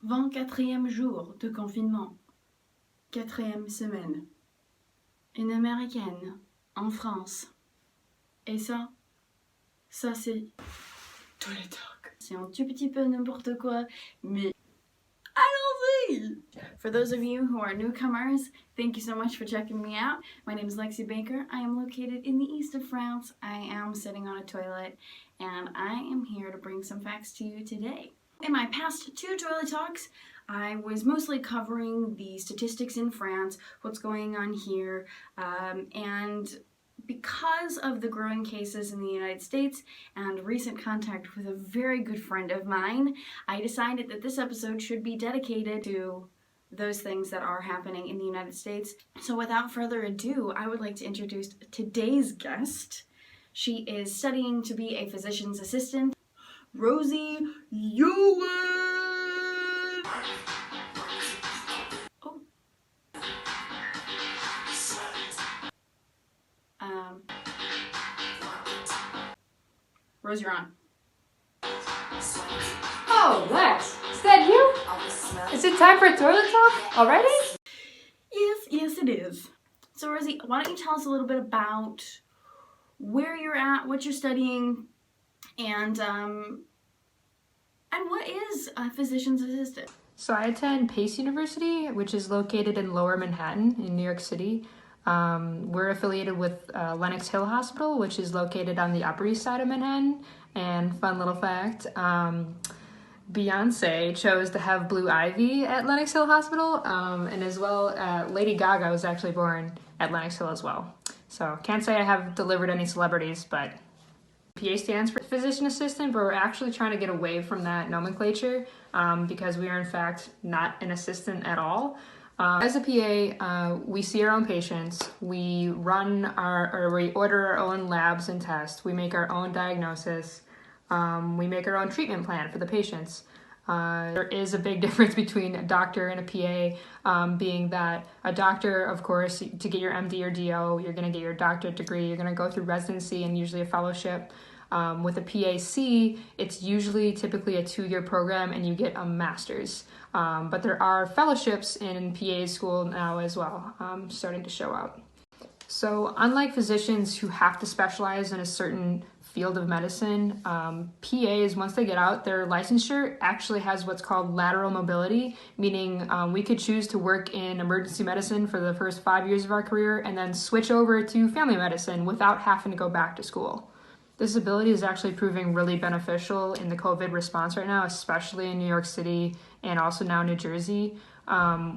24e jour de confinement. 4e semaine. Une américaine en France. Et ça c'est tous les talks. C'est un tout petit peu n'importe quoi, mais allons-y! For those of you who are newcomers, thank you so much for checking me out. My name is Lexi Baker. I am located in the east of France. I am sitting on a toilet, and I am here to bring some facts to you today. In my past 2 toilet talks, I was mostly covering the statistics in France, what's going on here, and because of the growing cases in the United States and recent contact with a very good friend of mine, I decided that this episode should be dedicated to those things that are happening in the United States. So without further ado, I would like to introduce today's guest. She is studying to be a physician's assistant, Rosie Uhen! Rose, you're on. Oh, Lex, is that you? Is it time for a toilet talk already? Yes it is. So Rosie, why don't you tell us a little bit about where you're at, what you're studying, and what is a physician's assistant? So I attend Pace University, which is located in Lower Manhattan in New York City. We're affiliated with Lenox Hill Hospital, which is located on the Upper East Side of Manhattan. And fun little fact, Beyonce chose to have Blue Ivy at Lenox Hill Hospital, and as well, Lady Gaga was actually born at Lenox Hill as well. So can't say I have delivered any celebrities, but PA stands for physician assistant, but we're actually trying to get away from that nomenclature because we are in fact not an assistant at all. As a PA, we see our own patients, we we order our own labs and tests, we make our own diagnosis, we make our own treatment plan for the patients. There is a big difference between a doctor and a PA, being that a doctor, of course, to get your MD or DO, you're going to get your doctorate degree, you're going to go through residency and usually a fellowship. With a PAC, it's typically a 2-year program and you get a master's. But there are fellowships in PA school now as well, starting to show out. So unlike physicians who have to specialize in a certain field of medicine, PAs, once they get out, their licensure actually has what's called lateral mobility, meaning we could choose to work in emergency medicine for the first 5 years of our career and then switch over to family medicine without having to go back to school. This ability is actually proving really beneficial in the COVID response right now, especially in New York City and also now New Jersey.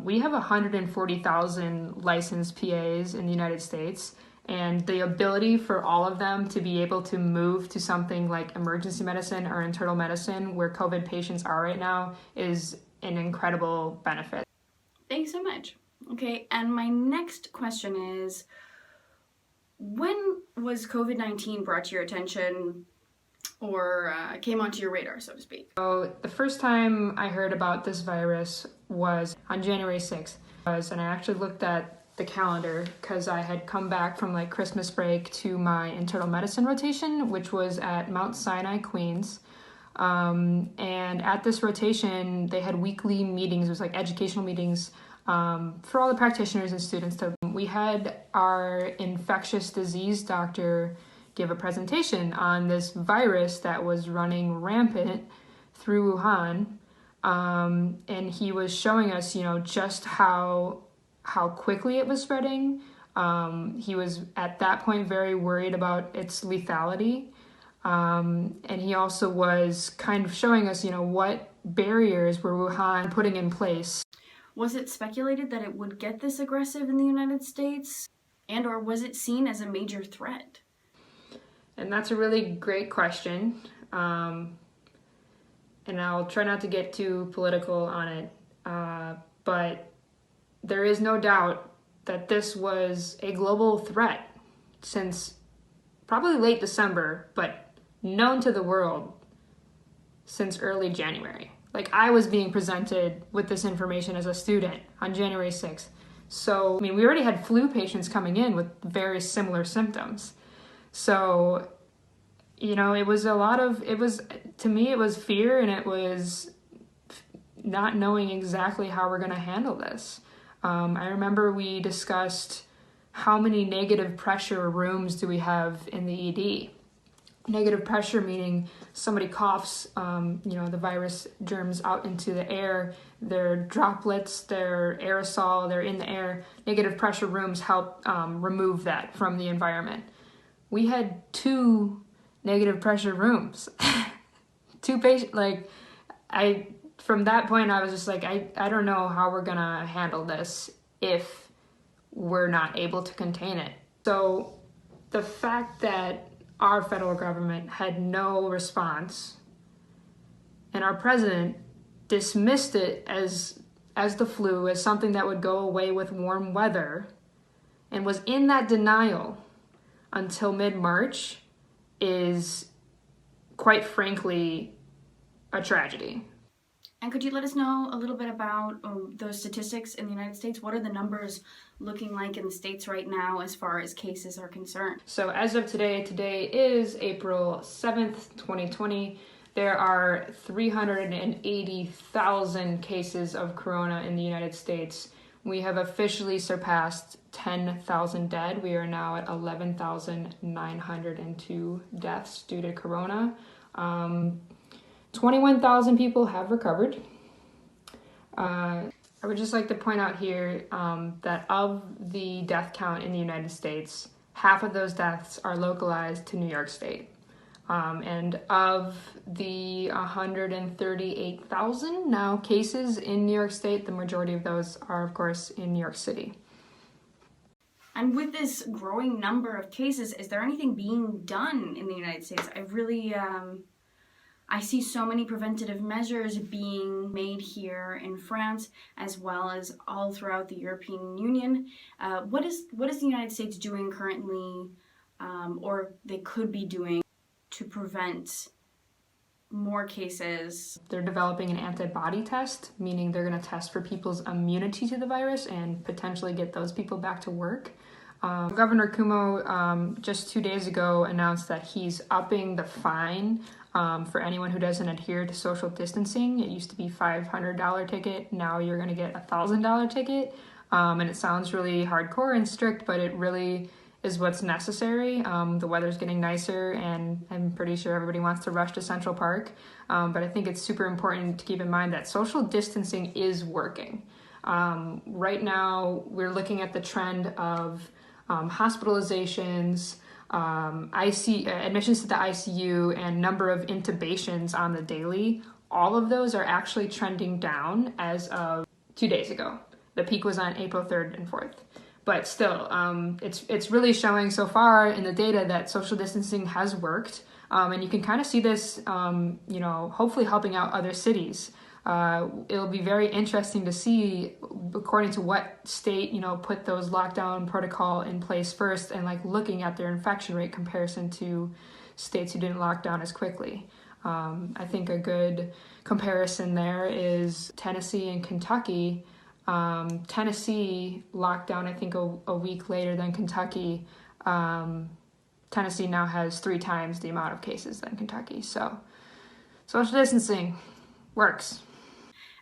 We have 140,000 licensed PAs in the United States, and the ability for all of them to be able to move to something like emergency medicine or internal medicine where COVID patients are right now is an incredible benefit. Thanks so much. Okay, and my next question is, when was COVID-19 brought to your attention or came onto your radar, so to speak? So the first time I heard about this virus was on January 6th. And I actually looked at the calendar because I had come back from like Christmas break to my internal medicine rotation, which was at Mount Sinai, Queens. And at this rotation, they had weekly meetings. It was like educational meetings for all the practitioners and students. We had our infectious disease doctor give a presentation on this virus that was running rampant through Wuhan. And he was showing us, just how quickly it was spreading. He was at that point very worried about its lethality. And he also was kind of showing us, what barriers were Wuhan putting in place. Was it speculated that it would get this aggressive in the United States? And or was it seen as a major threat? And that's a really great question. And I'll try not to get too political on it. But there is no doubt that this was a global threat since probably late December, but known to the world since early January. Like, I was being presented with this information as a student on January 6th. So, we already had flu patients coming in with very similar symptoms. So, to me, it was fear, and it was not knowing exactly how we're going to handle this. I remember we discussed how many negative pressure rooms do we have in the ED. Negative pressure meaning somebody coughs, the virus germs out into the air, they're droplets, they're aerosol, they're in the air. Negative pressure rooms help remove that from the environment. We had 2 negative pressure rooms. 2 patients, from that point I was just like, I don't know how we're gonna handle this if we're not able to contain it. So the fact that our federal government had no response and our president dismissed it as the flu, as something that would go away with warm weather, and was in that denial until mid-March is, quite frankly, a tragedy. And could you let us know a little bit about those statistics in the United States? What are the numbers looking like in the States right now as far as cases are concerned? So as of today is April 7th, 2020, there are 380,000 cases of corona in the United States. We have officially surpassed 10,000 dead. We are now at 11,902 deaths due to corona. 21,000 people have recovered. I would just like to point out here that of the death count in the United States, half of those deaths are localized to New York State. And of the 138,000 now cases in New York State, the majority of those are, of course, in New York City. And with this growing number of cases, is there anything being done in the United States? I see so many preventative measures being made here in France, as well as all throughout the European Union. What is the United States doing currently, or they could be doing, to prevent more cases? They're developing an antibody test, meaning they're going to test for people's immunity to the virus and potentially get those people back to work. Governor Cuomo just 2 days ago announced that he's upping the fine for anyone who doesn't adhere to social distancing. It used to be $500 ticket. Now you're going to get a $1,000 ticket. And it sounds really hardcore and strict, but it really is what's necessary. The weather's getting nicer, and I'm pretty sure everybody wants to rush to Central Park. But I think it's super important to keep in mind that social distancing is working. Right now, we're looking at the trend of hospitalizations, admissions to the ICU, and number of intubations on the daily. All of those are actually trending down as of 2 days ago. The peak was on April 3rd and 4th. But still, it's really showing so far in the data that social distancing has worked. And you can kind of see this, hopefully helping out other cities. It'll be very interesting to see, according to what state, put those lockdown protocol in place first, and looking at their infection rate comparison to states who didn't lock down as quickly. I think a good comparison there is Tennessee and Kentucky. Tennessee locked down, I think, a week later than Kentucky. Tennessee now has 3 times the amount of cases than Kentucky. So social distancing works.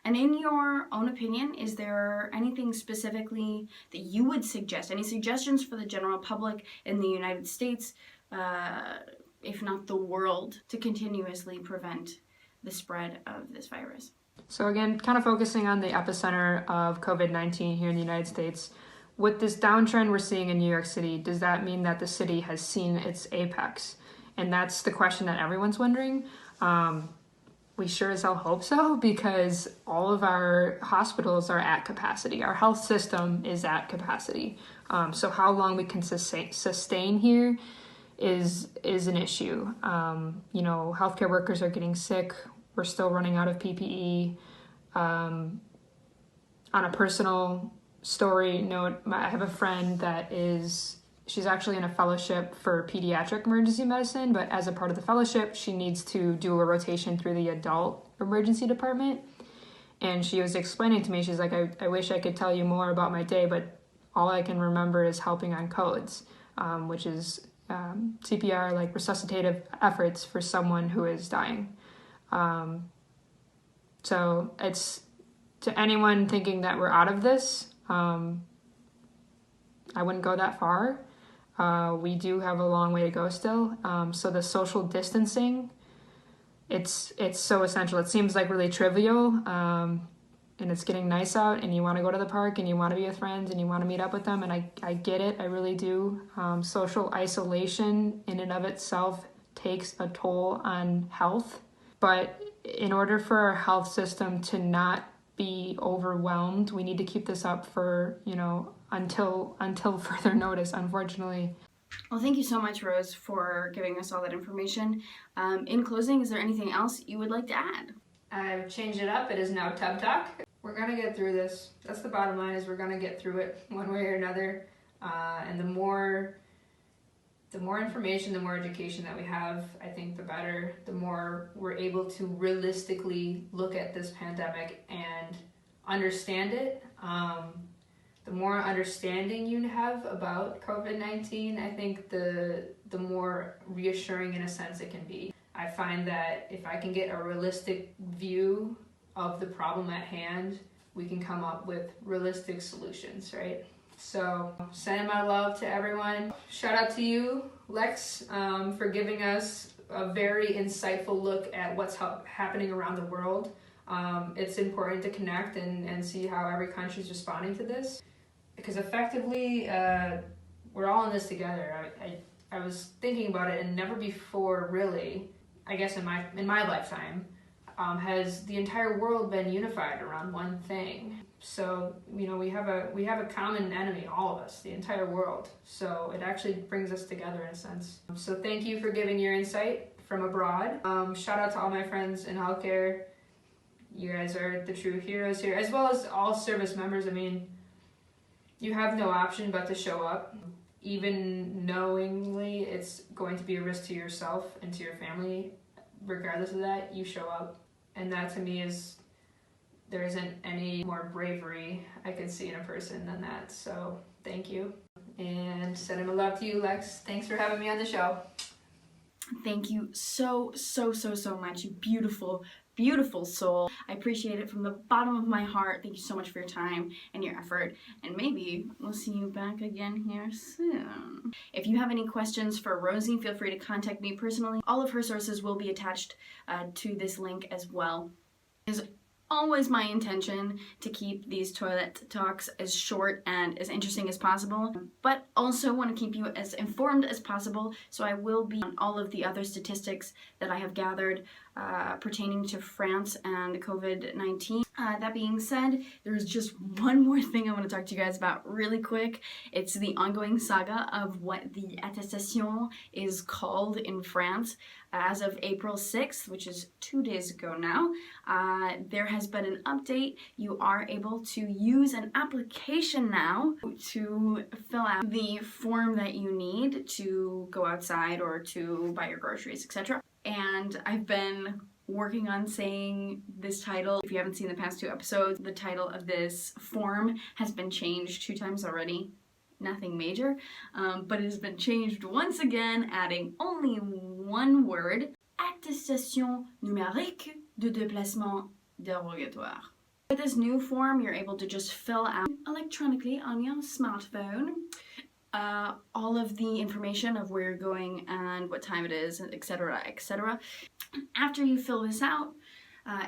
And in your own opinion, is there anything specifically that you would suggest? Any suggestions for the general public in the United States, if not the world, to continuously prevent the spread of this virus? So again, kind of focusing on the epicenter of COVID-19 here in the United States, with this downtrend we're seeing in New York City, does that mean that the city has seen its apex? And that's the question that everyone's wondering. We sure as hell hope so, because all of our hospitals are at capacity. Our health system is at capacity. So how long we can sustain here is an issue. Healthcare workers are getting sick. We're still running out of PPE. On a personal story note, I have a friend she's actually in a fellowship for pediatric emergency medicine, but as a part of the fellowship, she needs to do a rotation through the adult emergency department. And she was explaining to me, she's like, I wish I could tell you more about my day, but all I can remember is helping on codes, which is CPR, resuscitative efforts for someone who is dying. So to anyone thinking that we're out of this, I wouldn't go that far. We do have a long way to go still. So the social distancing, it's so essential. It seems like really trivial, and it's getting nice out, and you want to go to the park, and you want to be with friends, and you want to meet up with them, and I get it. I really do. Social isolation in and of itself takes a toll on health. But in order for our health system to not be overwhelmed, we need to keep this up for, until further notice, unfortunately. Well, thank you so much, Rose, for giving us all that information. In closing, is there anything else you would like to add? I've changed it up. It is now Tub Talk. We're going to get through this. That's the bottom line, is we're going to get through it one way or another. And the more information, the more education that we have, I think the better. The more we're able to realistically look at this pandemic and understand it. The more understanding you have about COVID-19, I think the more reassuring in a sense it can be. I find that if I can get a realistic view of the problem at hand, we can come up with realistic solutions, right? So, sending my love to everyone. Shout out to you, Lex, for giving us a very insightful look at what's happening around the world. It's important to connect and see how every country is responding to this. Because effectively, we're all in this together. I was thinking about it, and never before, really, I guess in my lifetime, has the entire world been unified around one thing. So we have a common enemy, all of us, the entire world. So it actually brings us together in a sense. So thank you for giving your insight from abroad. Shout out to all my friends in healthcare. You guys are the true heroes here, as well as all service members. I mean, you have no option but to show up, even knowingly it's going to be a risk to yourself and to your family. Regardless of that, you show up. And that to me there isn't any more bravery I could see in a person than that. So thank you. And sending my love to you, Lex. Thanks for having me on the show. Thank you so much, you beautiful, beautiful soul. I appreciate it from the bottom of my heart. Thank you so much for your time and your effort, and maybe we'll see you back again here soon. If you have any questions for Rosie, feel free to contact me personally. All of her sources will be attached to this link as well. It's always my intention to keep these toilet talks as short and as interesting as possible, but also want to keep you as informed as possible, so I will be on all of the other statistics that I have gathered pertaining to France and COVID-19. That being said, there's just one more thing I want to talk to you guys about really quick. It's the ongoing saga of what the attestation is called in France. As of April 6th, which is 2 days ago now, there has been an update. You are able to use an application now to fill out the form that you need to go outside or to buy your groceries, etc. And I've been working on saying this title. If you haven't seen the past 2 episodes, the title of this form has been changed 2 times already. Nothing major, but it has been changed once again, adding only one word: attestation numérique de déplacement dérogatoire. With this new form, you're able to just fill out electronically on your smartphone all of the information of where you're going and what time it is, etc., etc. After you fill this out,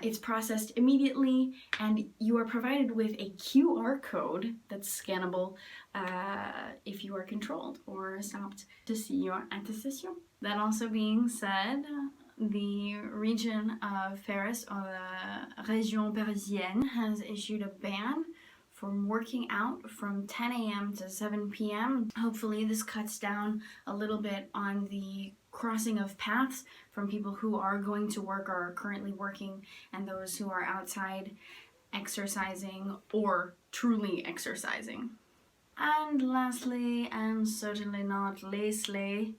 it's processed immediately, and you are provided with a QR code that's scannable if you are controlled or stopped to see your attestation. That also being said, the region of Paris, or the Région Parisienne, has issued a ban from working out from 10 a.m. to 7 p.m. Hopefully this cuts down a little bit on the crossing of paths from people who are going to work or are currently working, and those who are outside exercising or truly exercising. And lastly, and certainly not leastly,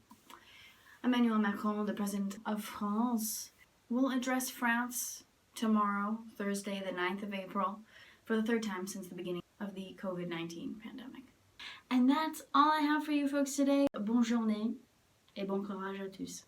Emmanuel Macron, the President of France, will address France tomorrow, Thursday the 9th of April, for the 3rd time since the beginning of the COVID-19 pandemic. And that's all I have for you folks today. Bonne journée et bon courage à tous.